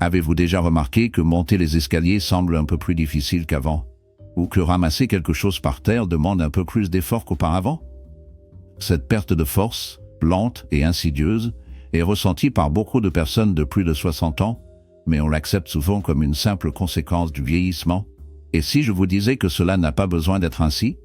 Avez-vous déjà remarqué que monter les escaliers semble un peu plus difficile qu'avant? Ou que ramasser quelque chose par terre demande un peu plus d'effort qu'auparavant? Cette perte de force, lente et insidieuse, est ressentie par beaucoup de personnes de plus de 60 ans, mais on l'accepte souvent comme une simple conséquence du vieillissement. Et si je vous disais que cela n'a pas besoin d'être ainsi?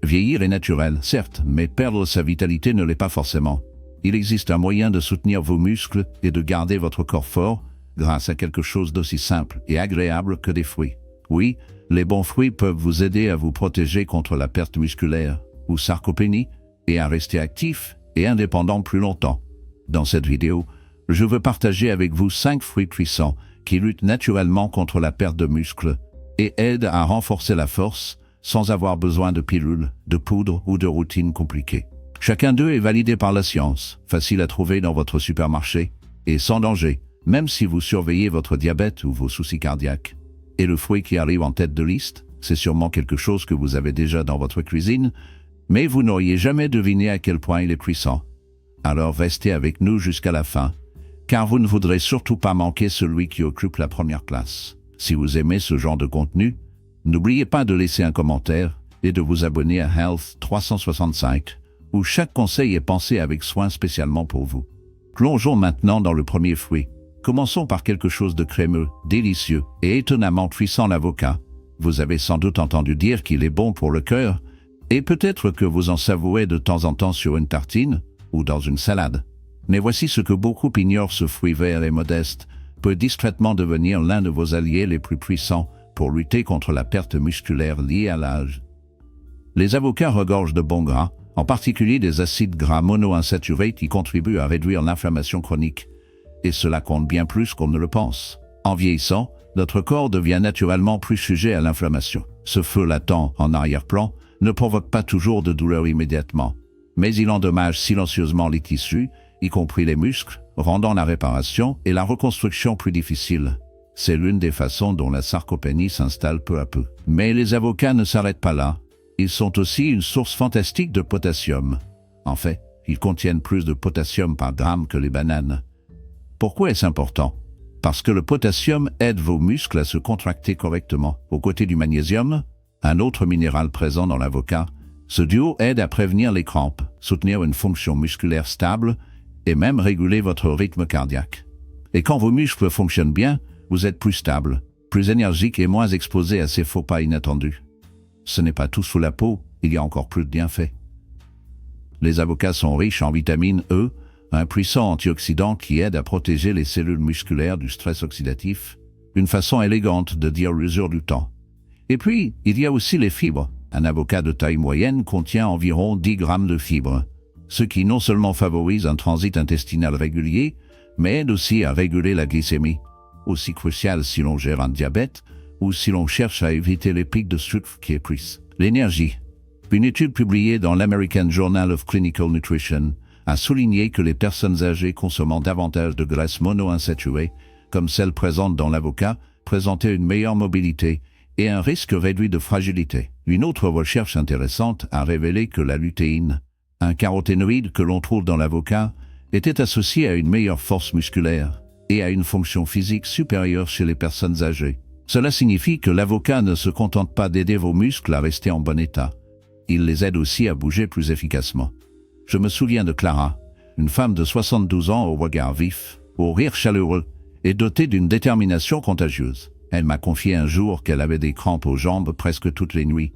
Vieillir est naturel, certes, mais perdre sa vitalité ne l'est pas forcément. Il existe un moyen de soutenir vos muscles et de garder votre corps fort grâce à quelque chose d'aussi simple et agréable que des fruits. Oui, les bons fruits peuvent vous aider à vous protéger contre la perte musculaire ou sarcopénie et à rester actif et indépendant plus longtemps. Dans cette vidéo, je veux partager avec vous 5 fruits puissants qui luttent naturellement contre la perte de muscles et aident à renforcer la force sans avoir besoin de pilules, de poudre ou de routines compliquées. Chacun d'eux est validé par la science, facile à trouver dans votre supermarché et sans danger, même si vous surveillez votre diabète ou vos soucis cardiaques. Et le fruit qui arrive en tête de liste, c'est sûrement quelque chose que vous avez déjà dans votre cuisine, mais vous n'auriez jamais deviné à quel point il est puissant. Alors restez avec nous jusqu'à la fin, car vous ne voudrez surtout pas manquer celui qui occupe la première place. Si vous aimez ce genre de contenu, n'oubliez pas de laisser un commentaire et de vous abonner à Health 365, où chaque conseil est pensé avec soin spécialement pour vous. Plongeons maintenant dans le premier fruit. Commençons par quelque chose de crémeux, délicieux et étonnamment puissant, l'avocat. Vous avez sans doute entendu dire qu'il est bon pour le cœur, et peut-être que vous en savourez de temps en temps sur une tartine ou dans une salade. Mais voici ce que beaucoup ignorent: ce fruit vert et modeste peut discrètement devenir l'un de vos alliés les plus puissants pour lutter contre la perte musculaire liée à l'âge. Les avocats regorgent de bons gras, en particulier des acides gras monoinsaturés qui contribuent à réduire l'inflammation chronique. Et cela compte bien plus qu'on ne le pense. En vieillissant, notre corps devient naturellement plus sujet à l'inflammation. Ce feu latent en arrière-plan ne provoque pas toujours de douleur immédiatement, mais il endommage silencieusement les tissus, y compris les muscles, rendant la réparation et la reconstruction plus difficiles. C'est l'une des façons dont la sarcopénie s'installe peu à peu. Mais les avocats ne s'arrêtent pas là. Ils sont aussi une source fantastique de potassium. En fait, ils contiennent plus de potassium par gramme que les bananes. Pourquoi est-ce important? Parce que le potassium aide vos muscles à se contracter correctement. Aux côtés du magnésium, un autre minéral présent dans l'avocat, ce duo aide à prévenir les crampes, soutenir une fonction musculaire stable et même réguler votre rythme cardiaque. Et quand vos muscles fonctionnent bien, vous êtes plus stable, plus énergique et moins exposé à ces faux pas inattendus. Ce n'est pas tout sous la peau, il y a encore plus de bienfaits. Les avocats sont riches en vitamine E, un puissant antioxydant qui aide à protéger les cellules musculaires du stress oxydatif, une façon élégante de dire l'usure du temps. Et puis, il y a aussi les fibres. Un avocat de taille moyenne contient environ 10 grammes de fibres, ce qui non seulement favorise un transit intestinal régulier, mais aide aussi à réguler la glycémie, aussi crucial si l'on gère un diabète ou si l'on cherche à éviter les pics de sucre qui épuisent. L'énergie. Une étude publiée dans l'American Journal of Clinical Nutrition a souligné que les personnes âgées consommant davantage de graisses monoinsaturées, comme celles présentes dans l'avocat, présentaient une meilleure mobilité et un risque réduit de fragilité. Une autre recherche intéressante a révélé que la lutéine, un caroténoïde que l'on trouve dans l'avocat, était associé à une meilleure force musculaire et à une fonction physique supérieure chez les personnes âgées. Cela signifie que l'avocat ne se contente pas d'aider vos muscles à rester en bon état. Il les aide aussi à bouger plus efficacement. Je me souviens de Clara, une femme de 72 ans au regard vif, au rire chaleureux et dotée d'une détermination contagieuse. Elle m'a confié un jour qu'elle avait des crampes aux jambes presque toutes les nuits.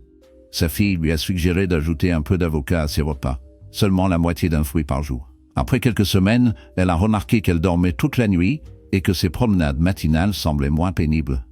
Sa fille lui a suggéré d'ajouter un peu d'avocat à ses repas, seulement la moitié d'un fruit par jour. Après quelques semaines, elle a remarqué qu'elle dormait toute la nuit et que ses promenades matinales semblaient moins pénibles.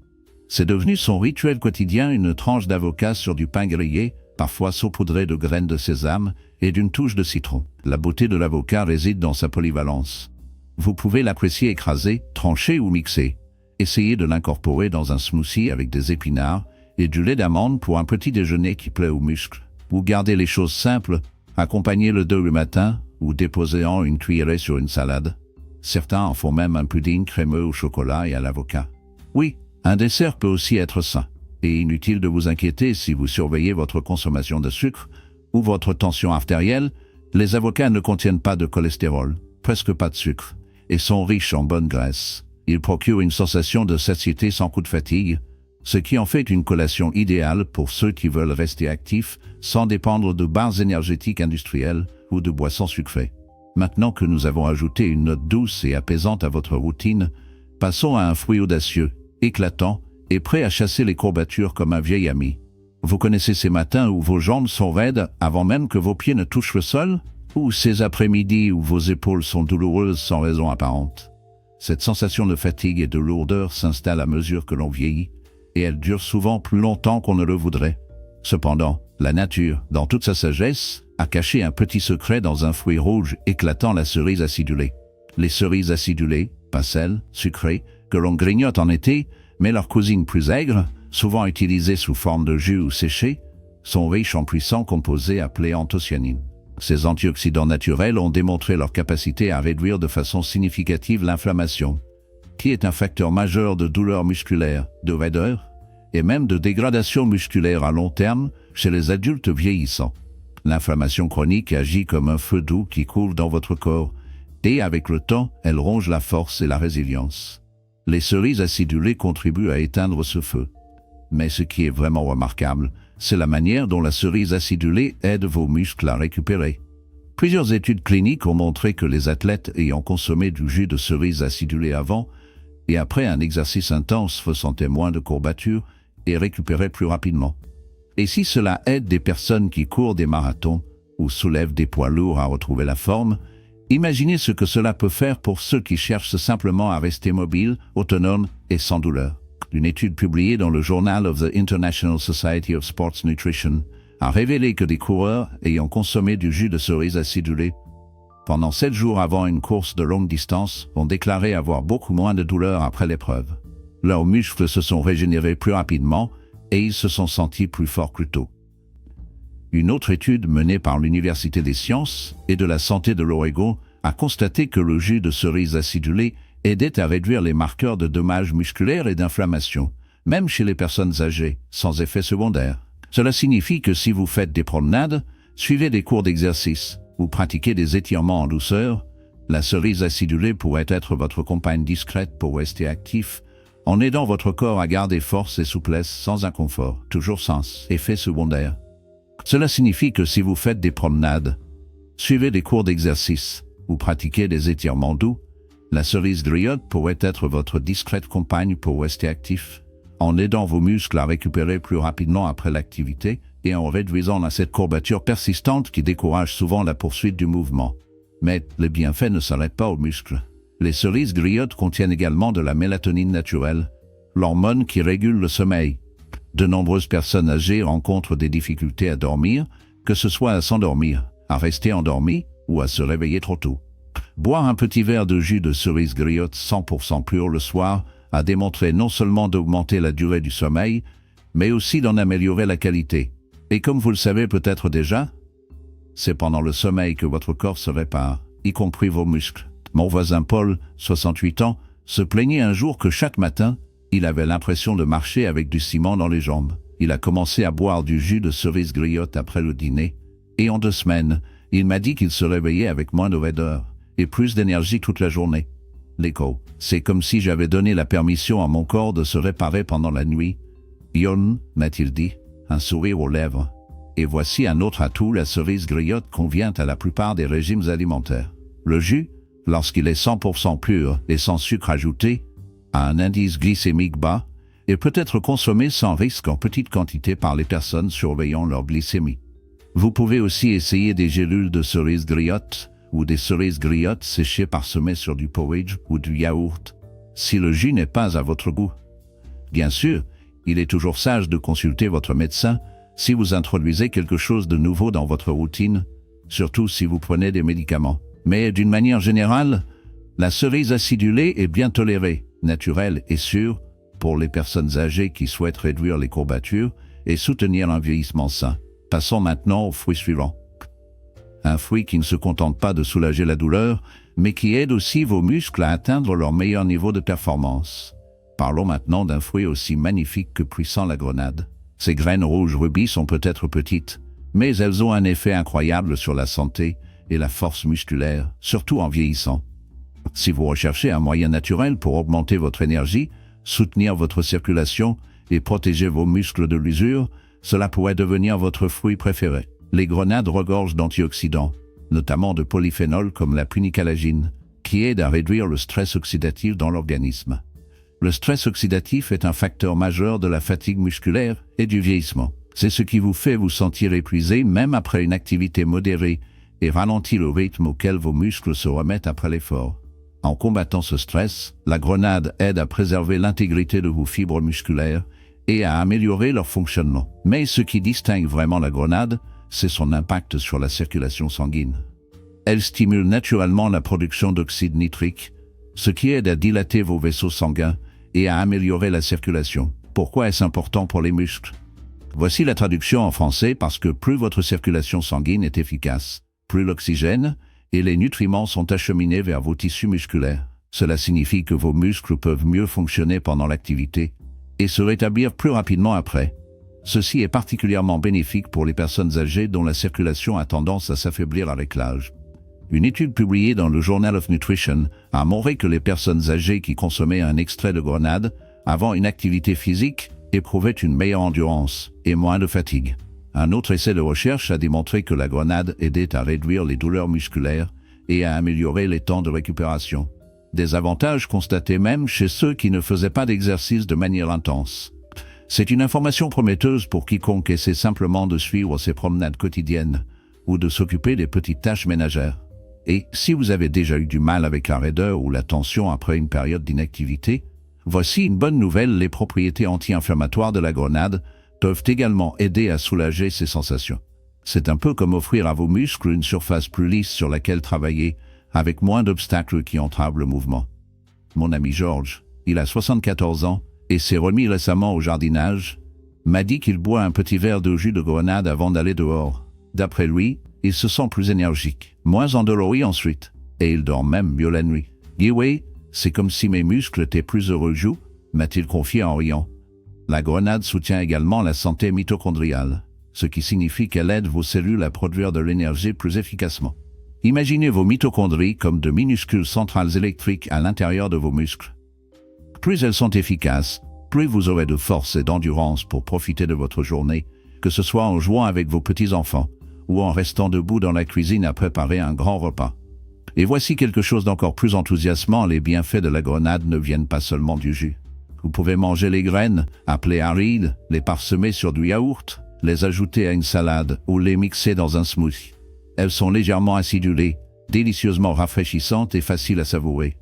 C'est devenu son rituel quotidien, une tranche d'avocat sur du pain grillé, parfois saupoudré de graines de sésame et d'une touche de citron. La beauté de l'avocat réside dans sa polyvalence. Vous pouvez l'apprécier écrasé, tranché ou mixé. Essayez de l'incorporer dans un smoothie avec des épinards et du lait d'amande pour un petit déjeuner qui plaît aux muscles. Ou gardez les choses simples, accompagnez-le d'œufs le matin ou déposez-en une cuillerée sur une salade. Certains en font même un pudding crémeux au chocolat et à l'avocat. Oui, un dessert peut aussi être sain. Et inutile de vous inquiéter si vous surveillez votre consommation de sucre ou votre tension artérielle, les avocats ne contiennent pas de cholestérol, presque pas de sucre, et sont riches en bonnes graisses. Il procure une sensation de satiété sans coup de fatigue, ce qui en fait une collation idéale pour ceux qui veulent rester actifs sans dépendre de barres énergétiques industrielles ou de boissons sucrées. Maintenant que nous avons ajouté une note douce et apaisante à votre routine, passons à un fruit audacieux, éclatant et prêt à chasser les courbatures comme un vieil ami. Vous connaissez ces matins où vos jambes sont raides avant même que vos pieds ne touchent le sol? Ou ces après-midi où vos épaules sont douloureuses sans raison apparente? Cette sensation de fatigue et de lourdeur s'installe à mesure que l'on vieillit, et elle dure souvent plus longtemps qu'on ne le voudrait. Cependant, la nature, dans toute sa sagesse, a caché un petit secret dans un fruit rouge éclatant, la cerise acidulée. Les cerises acidulées, pas celles, sucrées, que l'on grignote en été, mais leurs cousines plus aigres, souvent utilisées sous forme de jus ou séchées, sont riches en puissants composés appelés anthocyanines. Ces antioxydants naturels ont démontré leur capacité à réduire de façon significative l'inflammation, qui est un facteur majeur de douleur musculaire, de raideur et même de dégradation musculaire à long terme chez les adultes vieillissants. L'inflammation chronique agit comme un feu doux qui coule dans votre corps, et avec le temps, elle ronge la force et la résilience. Les cerises acidulées contribuent à éteindre ce feu. Mais ce qui est vraiment remarquable, c'est la manière dont la cerise acidulée aide vos muscles à récupérer. Plusieurs études cliniques ont montré que les athlètes ayant consommé du jus de cerise acidulée avant et après un exercice intense ressentaient moins de courbatures et récupéraient plus rapidement. Et si cela aide des personnes qui courent des marathons ou soulèvent des poids lourds à retrouver la forme, imaginez ce que cela peut faire pour ceux qui cherchent simplement à rester mobiles, autonomes et sans douleur. Une étude publiée dans le Journal of the International Society of Sports Nutrition a révélé que des coureurs ayant consommé du jus de cerise acidulée pendant 7 jours avant une course de longue distance ont déclaré avoir beaucoup moins de douleur après l'épreuve. Leurs muscles se sont régénérés plus rapidement et ils se sont sentis plus forts plus tôt. Une autre étude menée par l'Université des sciences et de la santé de l'Oregon a constaté que le jus de cerise acidulée aidait à réduire les marqueurs de dommages musculaires et d'inflammation, même chez les personnes âgées, sans effet secondaire. Cela signifie que si vous faites des promenades, suivez des cours d'exercice ou pratiquez des étirements en douceur, la cerise acidulée pourrait être votre compagne discrète pour rester actif, en aidant votre corps à garder force et souplesse sans inconfort, toujours sans effet secondaire. Cela signifie que si vous faites des promenades, suivez des cours d'exercice ou pratiquez des étirements doux, la cerise griotte pourrait être votre discrète compagne pour rester actif, en aidant vos muscles à récupérer plus rapidement après l'activité et en réduisant cette courbature persistante qui décourage souvent la poursuite du mouvement. Mais les bienfaits ne s'arrêtent pas aux muscles. Les cerises griottes contiennent également de la mélatonine naturelle, l'hormone qui régule le sommeil. De nombreuses personnes âgées rencontrent des difficultés à dormir, que ce soit à s'endormir, à rester endormi ou à se réveiller trop tôt. Boire un petit verre de jus de cerise griotte 100% pur le soir a démontré non seulement d'augmenter la durée du sommeil, mais aussi d'en améliorer la qualité. Et comme vous le savez peut-être déjà, c'est pendant le sommeil que votre corps se répare, y compris vos muscles. Mon voisin Paul, 68 ans, se plaignait un jour que chaque matin, il avait l'impression de marcher avec du ciment dans les jambes. Il a commencé à boire du jus de cerise griotte après le dîner, et en 2 semaines, il m'a dit qu'il se réveillait avec moins de raideur et plus d'énergie toute la journée. L'écho, c'est comme si j'avais donné la permission à mon corps de se réparer pendant la nuit. Yon, m'a-t-il dit, un sourire aux lèvres. Et voici un autre atout, la cerise griotte convient à la plupart des régimes alimentaires. Le jus, lorsqu'il est 100% pur et sans sucre ajouté, a un indice glycémique bas et peut être consommé sans risque en petite quantité par les personnes surveillant leur glycémie. Vous pouvez aussi essayer des gélules de cerise griotte ou des cerises griottes séchées parsemées sur du porridge ou du yaourt, si le jus n'est pas à votre goût. Bien sûr, il est toujours sage de consulter votre médecin si vous introduisez quelque chose de nouveau dans votre routine, surtout si vous prenez des médicaments. Mais d'une manière générale, la cerise acidulée est bien tolérée, naturelle et sûre pour les personnes âgées qui souhaitent réduire les courbatures et soutenir un vieillissement sain. Passons maintenant au fruit suivant. Un fruit qui ne se contente pas de soulager la douleur, mais qui aide aussi vos muscles à atteindre leur meilleur niveau de performance. Parlons maintenant d'un fruit aussi magnifique que puissant, la grenade. Ces graines rouges rubis sont peut-être petites, mais elles ont un effet incroyable sur la santé et la force musculaire, surtout en vieillissant. Si vous recherchez un moyen naturel pour augmenter votre énergie, soutenir votre circulation et protéger vos muscles de l'usure, cela pourrait devenir votre fruit préféré. Les grenades regorgent d'antioxydants, notamment de polyphénols comme la punicalagine, qui aident à réduire le stress oxydatif dans l'organisme. Le stress oxydatif est un facteur majeur de la fatigue musculaire et du vieillissement. C'est ce qui vous fait vous sentir épuisé même après une activité modérée et ralentit le rythme auquel vos muscles se remettent après l'effort. En combattant ce stress, la grenade aide à préserver l'intégrité de vos fibres musculaires et à améliorer leur fonctionnement. Mais ce qui distingue vraiment la grenade, c'est son impact sur la circulation sanguine. Elle stimule naturellement la production d'oxyde nitrique, ce qui aide à dilater vos vaisseaux sanguins et à améliorer la circulation. Pourquoi est-ce important pour les muscles? Voici la traduction en français parce que plus votre circulation sanguine est efficace, plus l'oxygène et les nutriments sont acheminés vers vos tissus musculaires. Cela signifie que vos muscles peuvent mieux fonctionner pendant l'activité et se rétablir plus rapidement après. Ceci est particulièrement bénéfique pour les personnes âgées dont la circulation a tendance à s'affaiblir avec l'âge. Une étude publiée dans le Journal of Nutrition a montré que les personnes âgées qui consommaient un extrait de grenade avant une activité physique éprouvaient une meilleure endurance et moins de fatigue. Un autre essai de recherche a démontré que la grenade aidait à réduire les douleurs musculaires et à améliorer les temps de récupération. Des avantages constatés même chez ceux qui ne faisaient pas d'exercice de manière intense. C'est une information prometteuse pour quiconque essaie simplement de suivre ses promenades quotidiennes ou de s'occuper des petites tâches ménagères. Et si vous avez déjà eu du mal avec la raideur ou la tension après une période d'inactivité, voici une bonne nouvelle, les propriétés anti-inflammatoires de la grenade peuvent également aider à soulager ces sensations. C'est un peu comme offrir à vos muscles une surface plus lisse sur laquelle travailler, avec moins d'obstacles qui entravent le mouvement. Mon ami George, il a 74 ans et s'est remis récemment au jardinage, m'a dit qu'il boit un petit verre de jus de grenade avant d'aller dehors. D'après lui, il se sent plus énergique, moins endolori ensuite, et il dort même mieux la nuit. Dis oui, c'est comme si mes muscles étaient plus heureux, m'a-t-il confié en riant. La grenade soutient également la santé mitochondriale, ce qui signifie qu'elle aide vos cellules à produire de l'énergie plus efficacement. Imaginez vos mitochondries comme de minuscules centrales électriques à l'intérieur de vos muscles. Plus elles sont efficaces, plus vous aurez de force et d'endurance pour profiter de votre journée, que ce soit en jouant avec vos petits-enfants ou en restant debout dans la cuisine à préparer un grand repas. Et voici quelque chose d'encore plus enthousiasmant, les bienfaits de la grenade ne viennent pas seulement du jus. Vous pouvez manger les graines, appelées arides, les parsemer sur du yaourt, les ajouter à une salade ou les mixer dans un smoothie. Elles sont légèrement acidulées, délicieusement rafraîchissantes et faciles à savourer.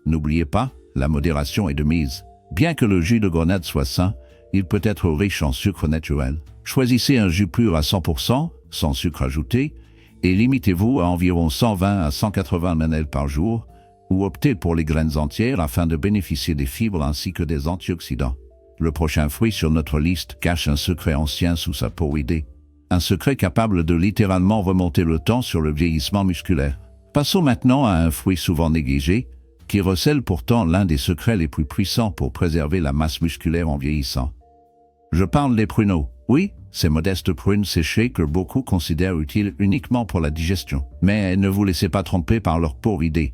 N'oubliez pas, la modération est de mise. Bien que le jus de grenade soit sain, il peut être riche en sucre naturel. Choisissez un jus pur à 100%, sans sucre ajouté, et limitez-vous à environ 120 à 180 ml par jour, ou optez pour les graines entières afin de bénéficier des fibres ainsi que des antioxydants. Le prochain fruit sur notre liste cache un secret ancien sous sa peau idée. Un secret capable de littéralement remonter le temps sur le vieillissement musculaire. Passons maintenant à un fruit souvent négligé, qui recèle pourtant l'un des secrets les plus puissants pour préserver la masse musculaire en vieillissant. Je parle des pruneaux. Oui, ces modestes prunes séchées que beaucoup considèrent utiles uniquement pour la digestion. Mais ne vous laissez pas tromper par leur peau ridée.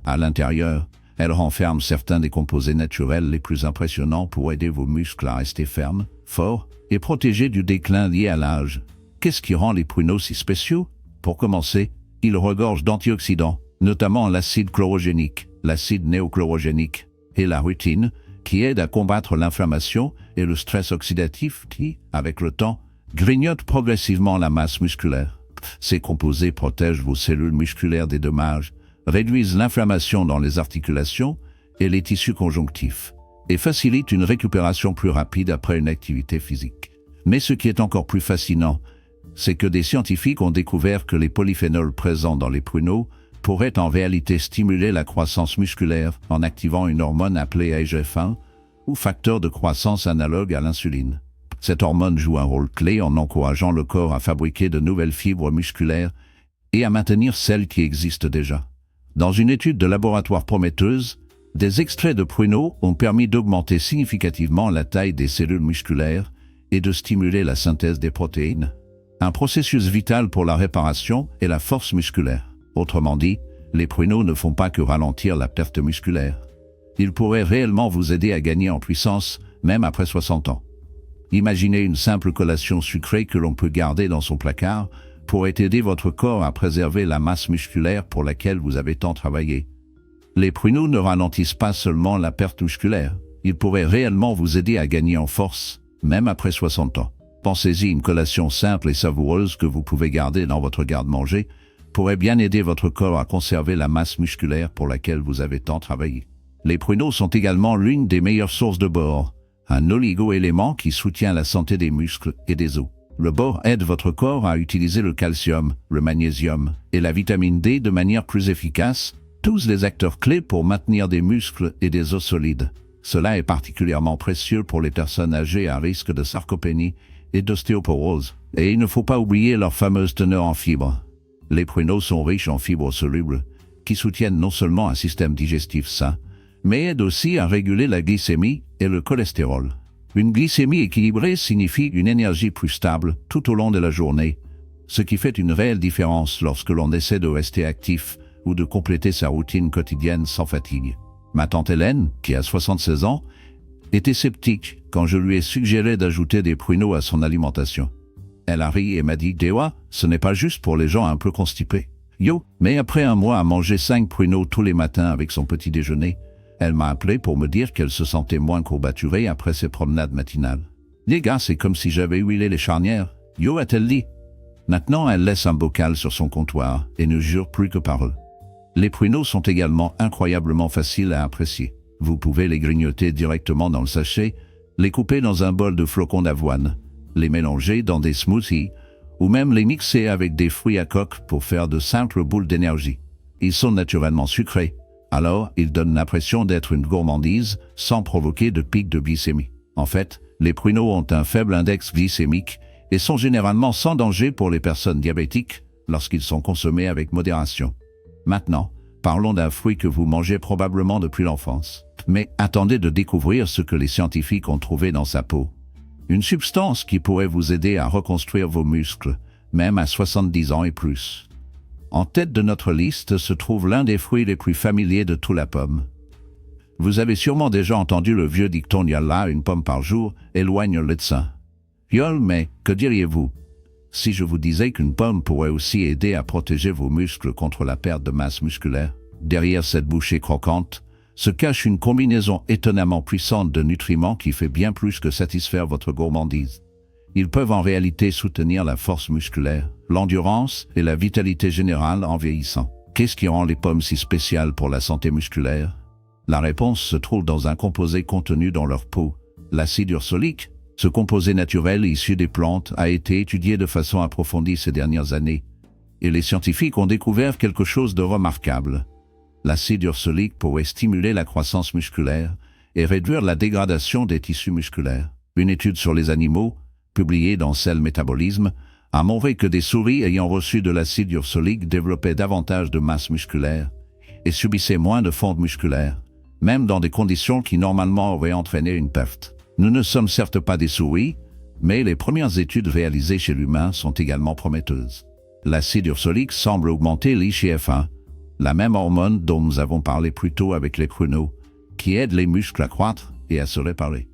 À l'intérieur, elles renferment certains des composés naturels les plus impressionnants pour aider vos muscles à rester fermes, forts et protégés du déclin lié à l'âge. Qu'est-ce qui rend les pruneaux si spéciaux? Pour commencer, ils regorgent d'antioxydants, notamment l'acide chlorogénique, l'acide néochlorogénique et la rutine, qui aident à combattre l'inflammation et le stress oxydatif qui, avec le temps, grignotent progressivement la masse musculaire. Ces composés protègent vos cellules musculaires des dommages, réduisent l'inflammation dans les articulations et les tissus conjonctifs, et facilitent une récupération plus rapide après une activité physique. Mais ce qui est encore plus fascinant, c'est que des scientifiques ont découvert que les polyphénols présents dans les pruneaux pourraient en réalité stimuler la croissance musculaire en activant une hormone appelée IGF-1 ou facteur de croissance analogue à l'insuline. Cette hormone joue un rôle clé en encourageant le corps à fabriquer de nouvelles fibres musculaires et à maintenir celles qui existent déjà. Dans une étude de laboratoire prometteuse, des extraits de pruneaux ont permis d'augmenter significativement la taille des cellules musculaires et de stimuler la synthèse des protéines, un processus vital pour la réparation et la force musculaire. Autrement dit, Les pruneaux ne font pas que ralentir la perte musculaire. Ils pourraient réellement vous aider à gagner en puissance, même après 60 ans. Imaginez une simple collation sucrée que l'on peut garder dans son placard pourrait aider votre corps à préserver la masse musculaire pour laquelle vous avez tant travaillé. Les pruneaux ne ralentissent pas seulement la perte musculaire, ils pourraient réellement vous aider à gagner en force, même après 60 ans. Pensez-y, une collation simple et savoureuse que vous pouvez garder dans votre garde-manger pourrait bien aider votre corps à conserver la masse musculaire pour laquelle vous avez tant travaillé. Les pruneaux sont également l'une des meilleures sources de bore, un oligo-élément qui soutient la santé des muscles et des os. Le bore aide votre corps à utiliser le calcium, le magnésium et la vitamine D de manière plus efficace, tous les acteurs clés pour maintenir des muscles et des os solides. Cela est particulièrement précieux pour les personnes âgées à risque de sarcopénie et d'ostéoporose. Et il ne faut pas oublier leur fameuse teneur en fibres. Les pruneaux sont riches en fibres solubles, qui soutiennent non seulement un système digestif sain, mais aident aussi à réguler la glycémie et le cholestérol. Une glycémie équilibrée signifie une énergie plus stable tout au long de la journée, ce qui fait une réelle différence lorsque l'on essaie de rester actif ou de compléter sa routine quotidienne sans fatigue. Ma tante Hélène, qui a 76 ans, était sceptique quand je lui ai suggéré d'ajouter des pruneaux à son alimentation. Elle a ri et m'a dit « Dewa, ce n'est pas juste pour les gens un peu constipés. » Mais après un mois à manger 5 pruneaux tous les matins avec son petit déjeuner, elle m'a appelé pour me dire qu'elle se sentait moins courbaturée après ses promenades matinales. « Les gars, c'est comme si j'avais huilé les charnières. » a-t-elle dit. Maintenant, elle laisse un bocal sur son comptoir et ne jure plus que par eux. Les pruneaux sont également incroyablement faciles à apprécier. Vous pouvez les grignoter directement dans le sachet, les couper dans un bol de flocons d'avoine, les mélanger dans des smoothies, ou même les mixer avec des fruits à coque pour faire de simples boules d'énergie. Ils sont naturellement sucrés, alors ils donnent l'impression d'être une gourmandise sans provoquer de pic de glycémie. En fait, les pruneaux ont un faible index glycémique et sont généralement sans danger pour les personnes diabétiques lorsqu'ils sont consommés avec modération. Maintenant, parlons d'un fruit que vous mangez probablement depuis l'enfance. Mais attendez de découvrir ce que les scientifiques ont trouvé dans sa peau. Une substance qui pourrait vous aider à reconstruire vos muscles, même à 70 ans et plus. En tête de notre liste se trouve l'un des fruits les plus familiers de toute la pomme. Vous avez sûrement déjà entendu le vieux dicton « Yalla, une pomme par jour, éloigne le médecin ». Yol, mais que diriez-vous si je vous disais qu'une pomme pourrait aussi aider à protéger vos muscles contre la perte de masse musculaire? Derrière cette bouchée croquante se cache une combinaison étonnamment puissante de nutriments qui fait bien plus que satisfaire votre gourmandise. Ils peuvent en réalité soutenir la force musculaire, l'endurance et la vitalité générale en vieillissant. Qu'est-ce qui rend les pommes si spéciales pour la santé musculaire? La réponse se trouve dans un composé contenu dans leur peau, l'acide ursolique. Ce composé naturel issu des plantes a été étudié de façon approfondie ces dernières années, et les scientifiques ont découvert quelque chose de remarquable. L'acide ursolique pourrait stimuler la croissance musculaire et réduire la dégradation des tissus musculaires. Une étude sur les animaux, publiée dans Cell Métabolisme, a montré que des souris ayant reçu de l'acide ursolique développaient davantage de masse musculaire et subissaient moins de fonte musculaire, même dans des conditions qui normalement auraient entraîné une perte. Nous ne sommes certes pas des souris, mais les premières études réalisées chez l'humain sont également prometteuses. L'acide ursolique semble augmenter l'IGF-1, la même hormone dont nous avons parlé plus tôt avec les pruneaux, qui aide les muscles à croître et à se réparer.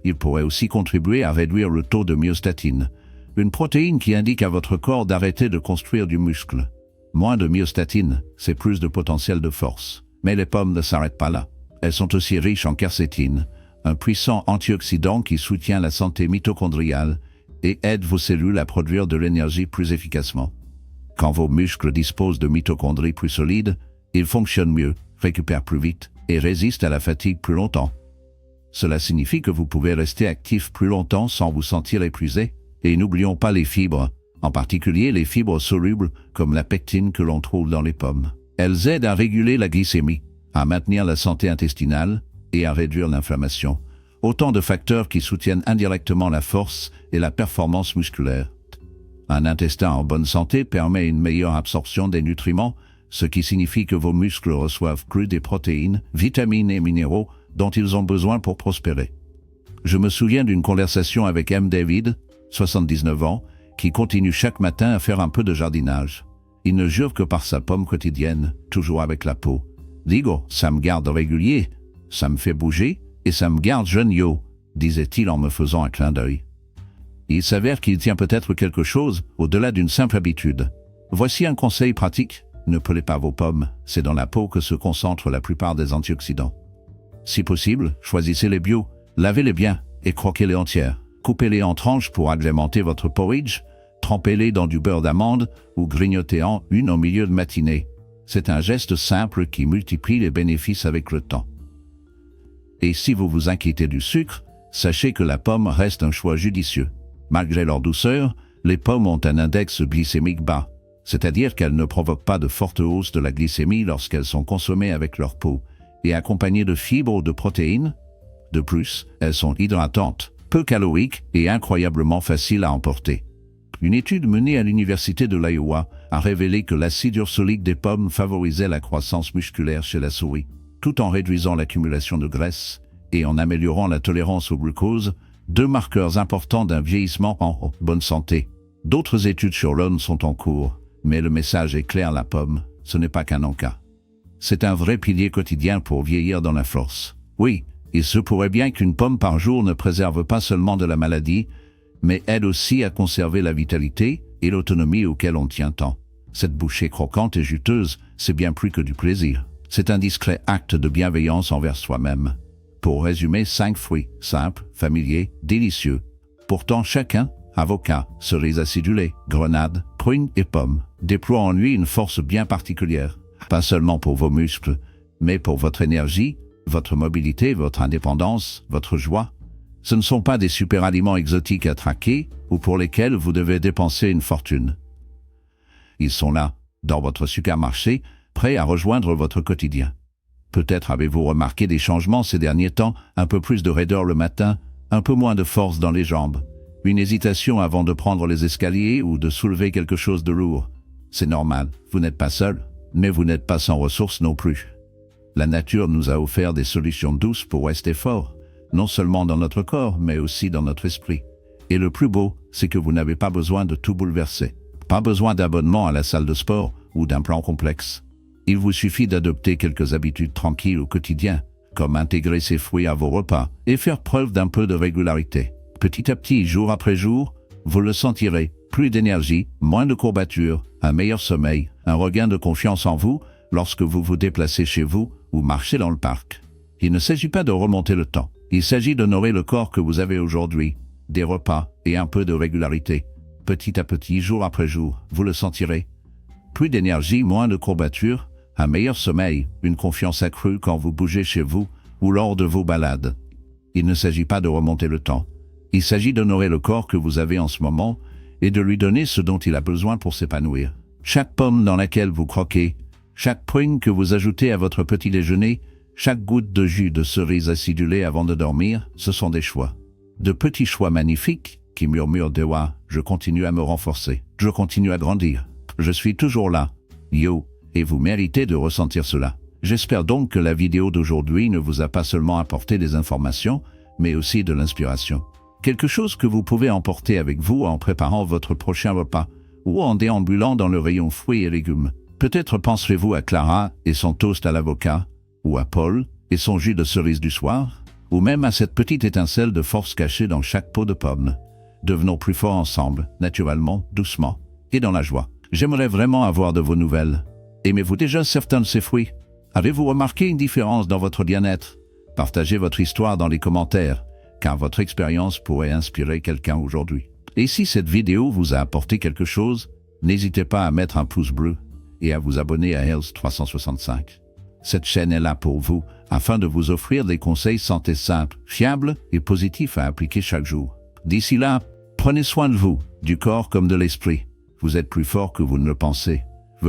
Il pourrait aussi contribuer à réduire le taux de myostatine, une protéine qui indique à votre corps d'arrêter de construire du muscle. Moins de myostatine, c'est plus de potentiel de force. Mais les pommes ne s'arrêtent pas là. Elles sont aussi riches en quercétine, un puissant antioxydant qui soutient la santé mitochondriale et aide vos cellules à produire de l'énergie plus efficacement. Quand vos muscles disposent de mitochondries plus solides, ils fonctionnent mieux, récupèrent plus vite et résistent à la fatigue plus longtemps. Cela signifie que vous pouvez rester actif plus longtemps sans vous sentir épuisé. Et n'oublions pas les fibres, en particulier les fibres solubles comme la pectine que l'on trouve dans les pommes. Elles aident à réguler la glycémie, à maintenir la santé intestinale et à réduire l'inflammation. Autant de facteurs qui soutiennent indirectement la force et la performance musculaire. Un intestin en bonne santé permet une meilleure absorption des nutriments, ce qui signifie que vos muscles reçoivent plus des protéines, vitamines et minéraux dont ils ont besoin pour prospérer. Je me souviens d'une conversation avec M. David, 79 ans, qui continue chaque matin à faire un peu de jardinage. Il ne jure que par sa pomme quotidienne, toujours avec la peau. Digo, ça me garde régulier, ça me fait bouger, et ça me garde jeune yo, disait-il en me faisant un clin d'œil. Il s'avère qu'il tient peut-être quelque chose au-delà d'une simple habitude. Voici un conseil pratique, ne pelez pas vos pommes, c'est dans la peau que se concentrent la plupart des antioxydants. Si possible, choisissez-les bio, lavez-les bien et croquez-les entières. Coupez-les en tranches pour agrémenter votre porridge, trempez-les dans du beurre d'amande ou grignotez-en une au milieu de matinée. C'est un geste simple qui multiplie les bénéfices avec le temps. Et si vous vous inquiétez du sucre, sachez que la pomme reste un choix judicieux. Malgré leur douceur, les pommes ont un index glycémique bas, c'est-à-dire qu'elles ne provoquent pas de forte hausse de la glycémie lorsqu'elles sont consommées avec leur peau, et accompagnées de fibres ou de protéines. De plus, elles sont hydratantes, peu caloriques et incroyablement faciles à emporter. Une étude menée à l'université de l'Iowa a révélé que l'acide ursolique des pommes favorisait la croissance musculaire chez la souris, tout en réduisant l'accumulation de graisse et en améliorant la tolérance au glucose, deux marqueurs importants d'un vieillissement en bonne santé. D'autres études sur l'homme sont en cours, mais le message est clair, la pomme, ce n'est pas qu'un encas. C'est un vrai pilier quotidien pour vieillir dans la force. Oui, il se pourrait bien qu'une pomme par jour ne préserve pas seulement de la maladie, mais aide aussi à conserver la vitalité et l'autonomie auxquelles on tient tant. Cette bouchée croquante et juteuse, c'est bien plus que du plaisir. C'est un discret acte de bienveillance envers soi-même. Pour résumer, 5 fruits, simples, familiers, délicieux. Pourtant chacun, avocat, cerise acidulée, grenade, prune et pomme, déploie en lui une force bien particulière. Pas seulement pour vos muscles, mais pour votre énergie, votre mobilité, votre indépendance, votre joie. Ce ne sont pas des super-aliments exotiques à traquer ou pour lesquels vous devez dépenser une fortune. Ils sont là, dans votre supermarché, prêts à rejoindre votre quotidien. Peut-être avez-vous remarqué des changements ces derniers temps, un peu plus de raideur le matin, un peu moins de force dans les jambes, une hésitation avant de prendre les escaliers ou de soulever quelque chose de lourd. C'est normal, vous n'êtes pas seul, mais vous n'êtes pas sans ressources non plus. La nature nous a offert des solutions douces pour rester forts, non seulement dans notre corps, mais aussi dans notre esprit. Et le plus beau, c'est que vous n'avez pas besoin de tout bouleverser. Pas besoin d'abonnement à la salle de sport ou d'un plan complexe. Il vous suffit d'adopter quelques habitudes tranquilles au quotidien, comme intégrer ces fruits à vos repas et faire preuve d'un peu de régularité. Petit à petit, jour après jour, vous le sentirez. Plus d'énergie, moins de courbatures, un meilleur sommeil, un regain de confiance en vous lorsque vous vous déplacez chez vous ou marchez dans le parc. Il ne s'agit pas de remonter le temps. Il s'agit d'honorer le corps que vous avez aujourd'hui, des repas et un peu de régularité. Petit à petit, jour après jour, vous le sentirez. Plus d'énergie, moins de courbatures, un meilleur sommeil, une confiance accrue quand vous bougez chez vous ou lors de vos balades. Il ne s'agit pas de remonter le temps. Il s'agit d'honorer le corps que vous avez en ce moment et de lui donner ce dont il a besoin pour s'épanouir. Chaque pomme dans laquelle vous croquez, chaque prune que vous ajoutez à votre petit déjeuner, chaque goutte de jus de cerise acidulée avant de dormir, ce sont des choix. De petits choix magnifiques qui murmurent de « je continue à me renforcer, je continue à grandir, je suis toujours là, yo ». Et vous méritez de ressentir cela. J'espère donc que la vidéo d'aujourd'hui ne vous a pas seulement apporté des informations, mais aussi de l'inspiration. Quelque chose que vous pouvez emporter avec vous en préparant votre prochain repas, ou en déambulant dans le rayon fruits et légumes. Peut-être penserez-vous à Clara et son toast à l'avocat, ou à Paul et son jus de cerise du soir, ou même à cette petite étincelle de force cachée dans chaque peau de pomme. Devenons plus forts ensemble, naturellement, doucement, et dans la joie. J'aimerais vraiment avoir de vos nouvelles. Aimez-vous déjà certains de ces fruits? Avez-vous remarqué une différence dans votre bien-être? Partagez votre histoire dans les commentaires, car votre expérience pourrait inspirer quelqu'un aujourd'hui. Et si cette vidéo vous a apporté quelque chose, n'hésitez pas à mettre un pouce bleu et à vous abonner à Health 365. Cette chaîne est là pour vous, afin de vous offrir des conseils santé simples, fiables et positifs à appliquer chaque jour. D'ici là, prenez soin de vous, du corps comme de l'esprit. Vous êtes plus fort que vous ne le pensez.